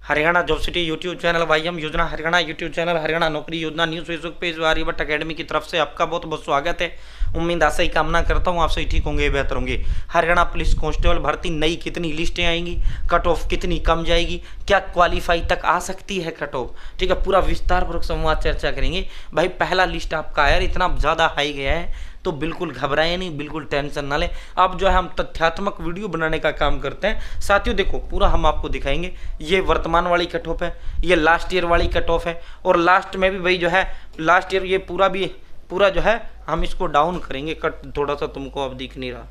Haryana job city YouTube channel, YM योजना Haryana YouTube channel, Haryana नौकरी योजना news Facebook page Aryabhatta academy की तरफ से आपका बहुत बहुत स्वागत है। उम्मीद आशा ही कामना करता हूँ आप सही ठीक होंगे, बेहतर होंगे। हरियाणा पुलिस कांस्टेबल भर्ती नई कितनी लिस्टें आएंगी, कट ऑफ कितनी कम जाएगी, क्या क्वालिफाई तक आ सकती है कट ऑफ, ठीक है, पूरा विस्तारपूर्वक संवाद चर्चा करेंगे। भाई पहला लिस्ट आपका यार इतना ज़्यादा हाई गया है तो बिल्कुल घबराए नहीं, बिल्कुल टेंशन ना लें। अब जो है हम तथ्यात्मक वीडियो बनाने का काम करते हैं साथियों। देखो पूरा हम आपको दिखाएंगे, ये वर्तमान वाली कट ऑफ है, ये लास्ट ईयर वाली कट ऑफ है, और लास्ट में भी भाई जो है लास्ट ईयर ये पूरा जो है हम इसको डाउन करेंगे। कट थोड़ा सा तुमको अब दिख नहीं रहा,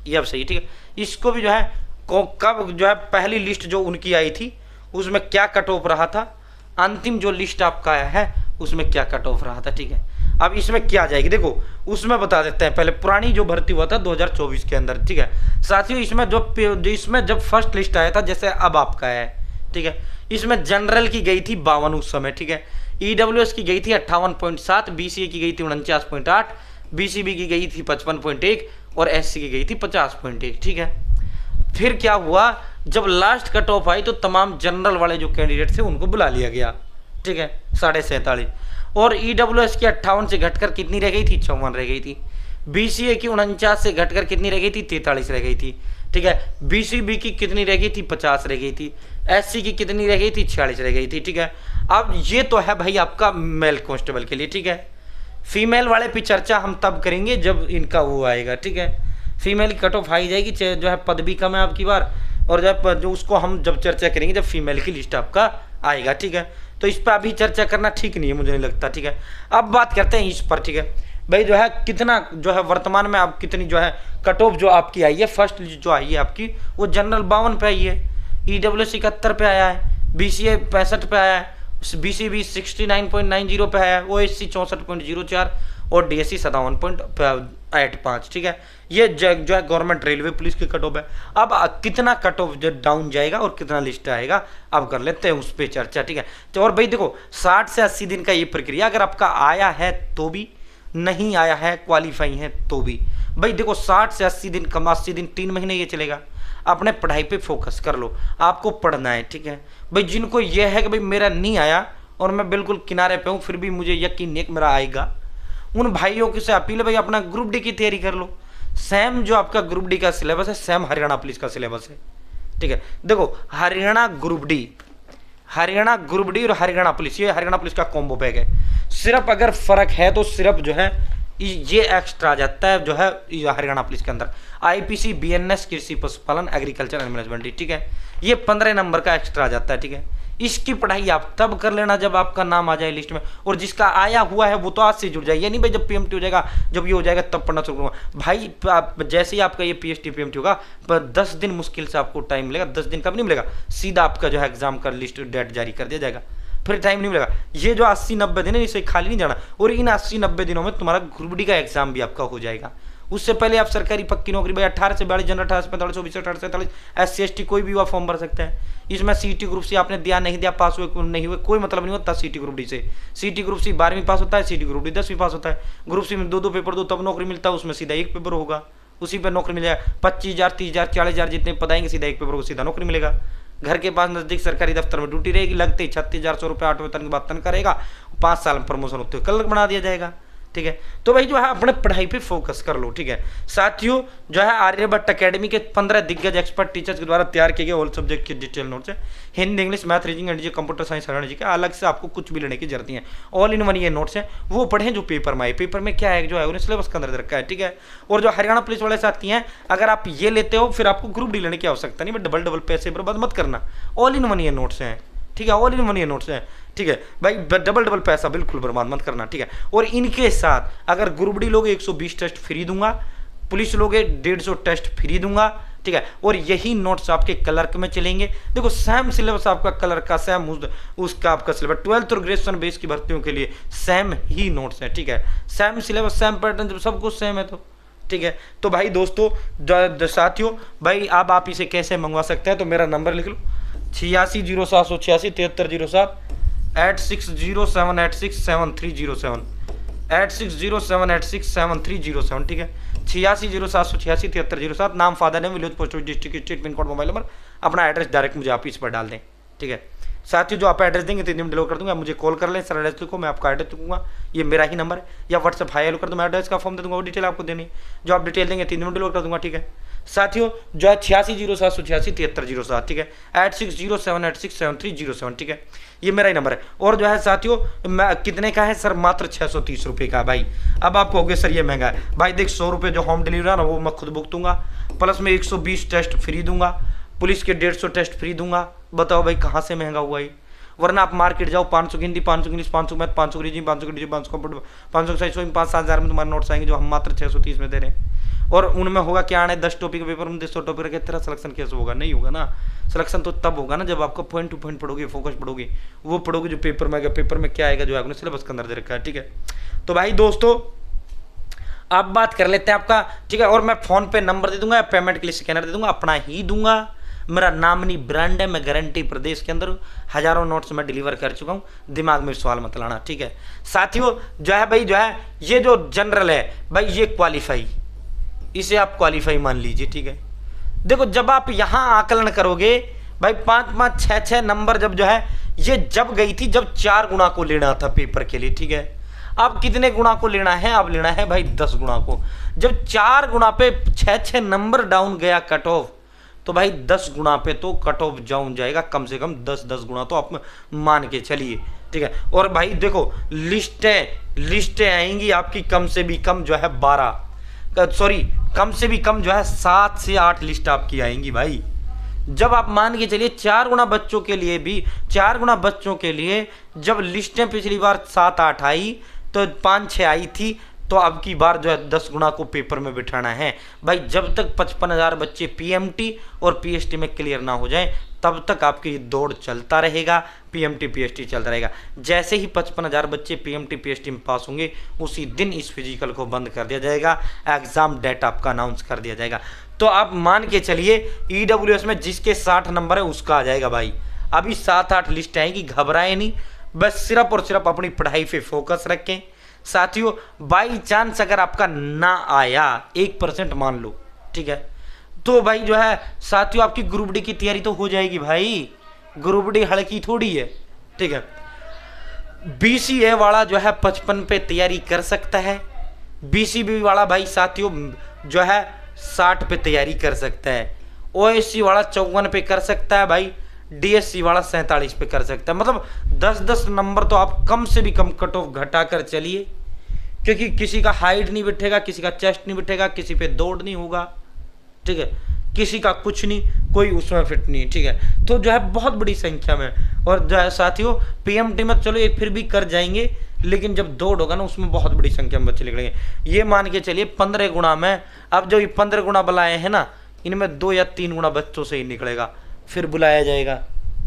ये अब सही, ठीक है। इसको भी जो है कब जो है पहली लिस्ट जो उनकी आई थी उसमें क्या कट ऑफ रहा था, अंतिम जो लिस्ट आपका आया है उसमें क्या कट ऑफ रहा था, ठीक है। अब इसमें क्या जाएगी देखो, उसमें बता देते हैं पहले पुरानी जो भर्ती हुआ था 2024 के अंदर, ठीक है साथियों। इसमें जब फर्स्ट लिस्ट आया था जैसे अब आपका है, ठीक है, इसमें जनरल की गई थी 52 उस समय, ठीक है। ईडब्ल्यूएस की गई थी 58.7, बीसीए की गई थी 49.8, बीसीबी की गई थी 55.1 और एससी की गई थी 50.1, ठीक है। फिर क्या हुआ, जब लास्ट कट ऑफ आई तो तमाम जनरल वाले जो कैंडिडेट थे उनको बुला लिया गया, ठीक है, 47.5। और ईडब्ल्यूएस की 58 से घटकर कितनी रह गई थी, 54 रह गई थी। बीसीए की 49 से घटकर कितनी रह गई थी, 43 रह गई थी, ठीक है। बीसीबी की कितनी रह गई थी, 50 रह गई थी। एससी की कितनी रह गई थी, 46 रह गई थी, ठीक है। अब ये तो है भाई आपका मेल कांस्टेबल के लिए, ठीक है। फीमेल वाले पे चर्चा हम तब करेंगे जब इनका वो आएगा, ठीक है। फीमेल की कट ऑफ हाई जाएगी, जो है पद भी कम है आपकी बार, और जो उसको हम जब चर्चा करेंगे जब फीमेल की लिस्ट आपका आएगा, ठीक है। तो इस पर अभी चर्चा करना ठीक नहीं है, मुझे नहीं लगता, ठीक है। अब बात करते हैं इस पर, ठीक है भाई, जो है कितना जो है वर्तमान में आप कितनी जो है कट ऑफ जो आपकी आई है, फर्स्ट जो आई है आपकी वो जनरल 52 पे आई है, ईडब्ल्यू 71 पे आया है, बीसीए 65 पे आया है, बीसीबी 69.90 पे आया है, ओएससी 64.04 और डीएससी 57.85, ठीक है। ये जो है गवर्नमेंट रेलवे पुलिस की कट ऑफ है। अब कितना कट ऑफ जो डाउन जाएगा और कितना लिस्ट आएगा अब कर लेते हैं उस पर चर्चा, ठीक है। तो और भाई देखो 60 से 80 दिन का ये प्रक्रिया, अगर आपका आया है तो भी, नहीं आया है क्वालिफाई है तो भी, भाई देखो 60 से 80 दिन, कम 80 दिन 3 महीने ये चलेगा। अपने पढ़ाई पे फोकस कर लो, आपको पढ़ना है, ठीक है भाई। जिनको ये है कि भाई मेरा नहीं आया और मैं बिल्कुल किनारे पे हूँ फिर भी मुझे यकीन नहीं कि मेरा आएगा, उन भाइयों की से अपील है भाई अपना ग्रुप डी की तैयारी कर लो। सेम जो आपका ग्रुप डी का सिलेबस है सेम हरियाणा पुलिस का सिलेबस है, ठीक है। देखो हरियाणा ग्रुप डी और हरियाणा पुलिस, ये हरियाणा पुलिस का कॉम्बो पैक है। सिर्फ अगर फर्क है तो सिर्फ जो है ये एक्स्ट्रा आ जाता है जो है हरियाणा पुलिस के अंदर, आईपीसी, बीएनएस, कृषि पशुपालन, एग्रीकल्चर एंड मैनेजमेंट, ठीक है, ये 15 नंबर का एक्स्ट्रा आ जाता है, ठीक है। इसकी पढ़ाई आप तब कर लेना जब आपका नाम आ जाए लिस्ट में, और जिसका आया हुआ है वो तो आज से जुड़ जाए, ये नहीं भाई जब पीएमटी हो जाएगा, जब ये हो जाएगा तब पढ़ना शुरू करूँगा भाई। आप जैसे ही आपका ये पीएचटी पीएमटी होगा 10 दिन मुश्किल से आपको टाइम मिलेगा, 10 दिन का भी नहीं मिलेगा, सीधा आपका जो है एग्जाम का लिस्ट डेट जारी कर दिया जाएगा, फिर टाइम नहीं मिलेगा। ये जो 80-90 दिन है इसे खाली नहीं जाना, और इन 80-90 दिनों में तुम्हारा ग्रुप डी का एग्जाम भी आपका हो जाएगा। उससे पहले आप सरकारी पक्की नौकरी भाई 18 से 42 जनरल, 18 से 45, 24 से 18 से 47, SC ST कोई भी हुआ फॉर्म भर सकता है। इसमें सीटी ग्रुप से आपने दिया नहीं दिया, पास हुए नहीं हुए कोई मतलब नहीं होता सीटी ग्रुप डी से। सीटी ग्रुप सी 12वीं पास होता है, सीटी ग्रुप डी 10वीं पास होता है। ग्रुप सी में 2 पेपर दो तब नौकरी मिलता है, उसमें सीधा एक पेपर होगा, उसी पर नौकरी मिल जाएगा। 25,000 30,000 40,000 जितने पद आएंगे सीधा एक पेपर होगा, सीधा नौकरी मिलेगा। घर के पास नजदीक सरकारी दफ्तर में ड्यूटी रहेगी, लगते ही 36,100 रुपये 8 वेतन के बाद तन करेगा, 5 साल में प्रमोशन होते हुए कलर बना दिया जाएगा, ठीक है। तो भाई जो है अपने पढ़ाई पे फोकस कर लो, ठीक है साथियों। जो है आर्यभट्ट अकेडमी के 15 दिग्गज एक्सपर्ट टीचर्स के द्वारा तैयार किए गए ऑल सब्जेक्ट के डिटेल नोट्स है, Hindi, English, math, reasoning and computer science, Haryana G K, अलग से आपको कुछ भी लेने की जरूरत नहीं है, ऑल इन वन ये नोट्स है, वो पढ़ें जो पेपर में आए। पेपर में क्या है जो है उन्हें सिलेबस के अंदर रखा है, ठीक है। और जो हरियाणा पुलिस वाले साथी हैं, अगर आप ये लेते हो फिर आपको ग्रुप डी लेने की आवश्यकता नहीं, बट डबल पैसे बर्बाद मत करना, ऑल इन वन ये नोट्स हैं, ठीक है, ऑल इन वन ये नोट्स हैं, ठीक है भाई। डबल पैसा बिल्कुल बर्बाद मत करना, ठीक है। और इनके साथ अगर ग्रुप डी लोगे 120 टेस्ट फ्री दूंगा, पुलिस लोगे 150 टेस्ट फ्री दूंगा, ठीक है। और यही नोट्स आपके क्लर्क में चलेंगे। देखो सेम सिलेबस आपका क्लर्क का, सेम उसका आपका सिलेबस 12th और ग्रेजुएशन बेस की भर्तियों के लिए सेम ही नोट्स है, ठीक है। सेम सिलेबस, सेम पैटर्न, जब सब कुछ सेम है तो ठीक है। तो भाई दोस्तों साथियों, भाई अब आप इसे कैसे मंगवा सकते हैं, तो मेरा नंबर लिख लो 860786 7307 8607867307 8607867307, ठीक है। 860786 7307, नाम father name, village post district state pin code mobile number, अपना एड्रेस डायरेक्ट मुझे आप इस पर डाल दें। ठीक है। साथियों जो आप एड्रेस देंगे 3 दिन में डिलीवर कर दूंगा, मुझे कॉल कर लें, सर एड्रेस लिखो, मैं आपका एड्रेस लिखूंगा, ये मेरा ही नंबर है, या व्हाट्सएप हाई हेलो कर दूँ, मैं एड्रेस का फॉर्म दे दूंगा, वो डिटेल आपको देनी, जो आप डिटेल देंगे 3 दिन में डिलीवर कर दूंगा, ठीक है। साथियों जो है 8607887307, ठीक है, 8607867307, ठीक है, ये मेरा ही नंबर है। और जो है साथियों कितने का है सर, मात्र 630 रुपये का भाई। अब आप कहोगे सर ये महंगा है, भाई देख 100 रुपये जो होम डिलीवरी है ना वो मैं खुद भुगतूंगा, प्लस में 120 टेस्ट फ्री दूंगा, पुलिस के 150 टेस्ट फ्री दूंगा। बताओ भाई कहाँ से महंगा हुआ है? वरना आप मार्केट जाओ, 500 की हिंदी, 500 इंग्लिश, 500 मैथ, 500 अंग्रेजी, 500 की 500 कंप्यूटर, 500 साइंस, 5-7 हज़ार में तुम्हारे नोट्स आएंगे, जो हम मात्र 630 में दे रहे हैं। और उनमें होगा क्या, आने 10 टॉपिक के पेपर में 100 टॉपिक के तेरा सिलेक्शन कैसे होगा? नहीं होगा ना। सिलेक्शन तो तब होगा ना जब आपको पॉइंट टू पॉइंट पढ़ोगे, फोकस पढ़ोगे, वो पढ़ोगे जो पेपर में आएगा। पेपर में क्या आएगा, जो आपने सिलेबस के अंदर दे रखा है, ठीक है। तो भाई दोस्तों आप बात कर लेते हैं आपका, ठीक है। और मैं फोन पे नंबर दे दूंगा, पेमेंट के लिए स्कैनर दे दूंगा, अपना ही दूंगा, मेरा नामनी ब्रांड है, मैं गारंटी प्रदेश के अंदर हजारों नोट्स में डिलीवर कर चुका हूँ, दिमाग में सवाल मत लाना, ठीक है। साथियों जो है भाई, जो है ये जो जनरल है भाई, ये क्वालिफाई, इसे आप क्वालिफाई मान लीजिए, ठीक है। देखो जब आप यहाँ आकलन करोगे भाई, 5-5, 6-6 नंबर जब जो है ये जब गई थी, जब 4 गुना को लेना था पेपर के लिए, ठीक है। अब कितने गुना को लेना है? अब लेना है भाई 10 गुना को। जब 4 गुना पे 6-6 नंबर डाउन गया कट ऑफ, तो भाई 10 गुना पे तो कट ऑफ डाउन जाएगा, कम से कम 10-10 गुना तो आप मान के चलिए, ठीक है। और भाई देखो लिस्टें आएंगी आपकी, कम से भी कम जो है 12, सॉरी कम से भी कम जो है 7 से 8 लिस्ट आपकी आएंगी भाई। जब आप मान के चलिए 4 गुना बच्चों के लिए भी, 4 गुना बच्चों के लिए जब लिस्टें पिछली बार 7-8 आई तो 5-6 आई थी, तो अब की बार जो है 10 गुना को पेपर में बिठाना है भाई। जब तक 55,000 बच्चे पीएमटी और पीएसटी में क्लियर ना हो जाएं, तब तक आपकी दौड़ चलता रहेगा, पीएमटी पीएसटी चलता रहेगा। जैसे ही 55,000 बच्चे पीएमटी पीएसटी में पास होंगे, उसी दिन इस फिजिकल को बंद कर दिया जाएगा, एग्जाम डेट आपका अनाउंस कर दिया जाएगा। तो आप मान के चलिए ईडब्ल्यूएस में जिसके 60 नंबर है उसका आ जाएगा भाई। अभी 7-8 लिस्ट आएंगी, घबराए नहीं, बस सिर्फ और सिर्फ अपनी पढ़ाई पे फोकस रखें। साथियों बाई चांस अगर आपका ना आया, 1% मान लो, ठीक है, तो भाई जो है साथियों आपकी ग्रुप डी की तैयारी तो हो जाएगी भाई। ग्रुप डी हल्की थोड़ी है, ठीक है। बीसीए वाला जो है 55 पे तैयारी कर सकता है, बीसीबी वाला भाई साथियों जो है 60 पे तैयारी कर सकता है, ओएससी वाला 54 पे कर सकता है भाई, डीएससी वाला 47 पे कर सकता है। मतलब 10-10 नंबर तो आप कम से भी कम कट ऑफ घटा कर चलिए, क्योंकि किसी का हाइट नहीं बिठेगा, किसी का चेस्ट नहीं बिठेगा, किसी पे दौड़ नहीं होगा, ठीक है, किसी का कुछ नहीं, कोई उसमें फिट नहीं, ठीक है। तो जो है बहुत बड़ी संख्या में, और जो है साथियों पीएमटी में चलो एक फिर भी कर जाएंगे, लेकिन जब दौड़ होगा ना उसमें बहुत बड़ी संख्या में बच्चे निकलेंगे। ये मान के चलिए 15 गुना में, अब जो ये 15 गुना बुलाए हैं ना, इनमें 2 या 3 गुना बच्चों से ही निकलेगा, फिर बुलाया जाएगा,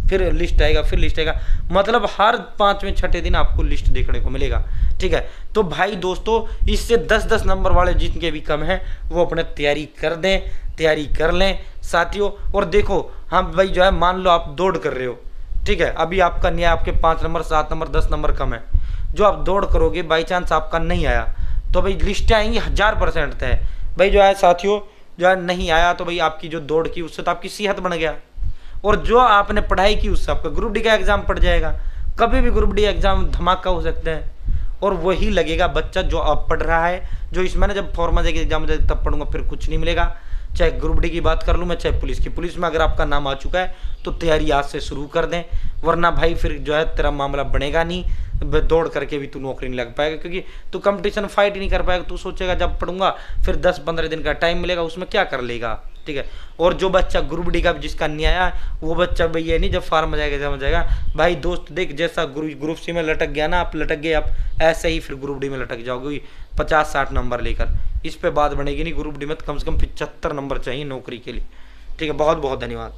फिर लिस्ट आएगा, फिर लिस्ट आएगा, मतलब हर 5वें-6ठे दिन आपको लिस्ट देखने को मिलेगा, ठीक है। तो भाई दोस्तों इससे 10-10 नंबर वाले जिनके भी कम हैं वो अपने तैयारी कर दें, तैयारी कर लें साथियों। और देखो हम भाई जो है मान लो आप दौड़ कर रहे हो, ठीक है, अभी आपका नहीं, आपके 5 नंबर 7 नंबर 10 नंबर कम है, जो आप दौड़ करोगे बाई चांस आपका नहीं आया, तो भाई लिस्टें आएंगी 1000% तय भाई। जो है साथियों जो है नहीं आया, तो भाई आपकी जो दौड़ की उससे तो आपकी सेहत बन गया, और जो आपने पढ़ाई की उससे आपका ग्रुप डी का एग्जाम पड़ जाएगा। कभी भी ग्रुप डी एग्जाम धमाका हो सकता है, और वही लगेगा बच्चा जो अब पढ़ रहा है, जो इसमें ना जब फॉर्मा देके एग्जाम दे तब पढ़ूंगा फिर कुछ नहीं मिलेगा। चाहे ग्रुप डी की बात कर लूँ मैं, चाहे पुलिस की, पुलिस में अगर आपका नाम आ चुका है तो तैयारी आज से शुरू कर दें, वरना भाई फिर जो है तेरा मामला बनेगा नहीं, दौड़ करके भी तू नौकरी नहीं लग पाएगा, क्योंकि तू कंपटीशन फाइट ही नहीं कर पाएगा। तू सोचेगा जब पढ़ूंगा फिर 10-15 दिन का टाइम मिलेगा, उसमें क्या कर लेगा, ठीक है। और जो बच्चा ग्रुप डी का जिसका नहीं आया, वो बच्चा भाई ये नहीं जब फार्म आ जाएगा समझ जाएगा भाई दोस्त, देख जैसा ग्रुप सी में लटक गया ना, आप लटक गए, आप ऐसे ही फिर ग्रुप डी में लटक जाओगे 50-60 नंबर लेकर। इस पे बात बनेगी नहीं, ग्रुप डी में कम से कम 75 नंबर चाहिए नौकरी के लिए, ठीक है। बहुत बहुत धन्यवाद।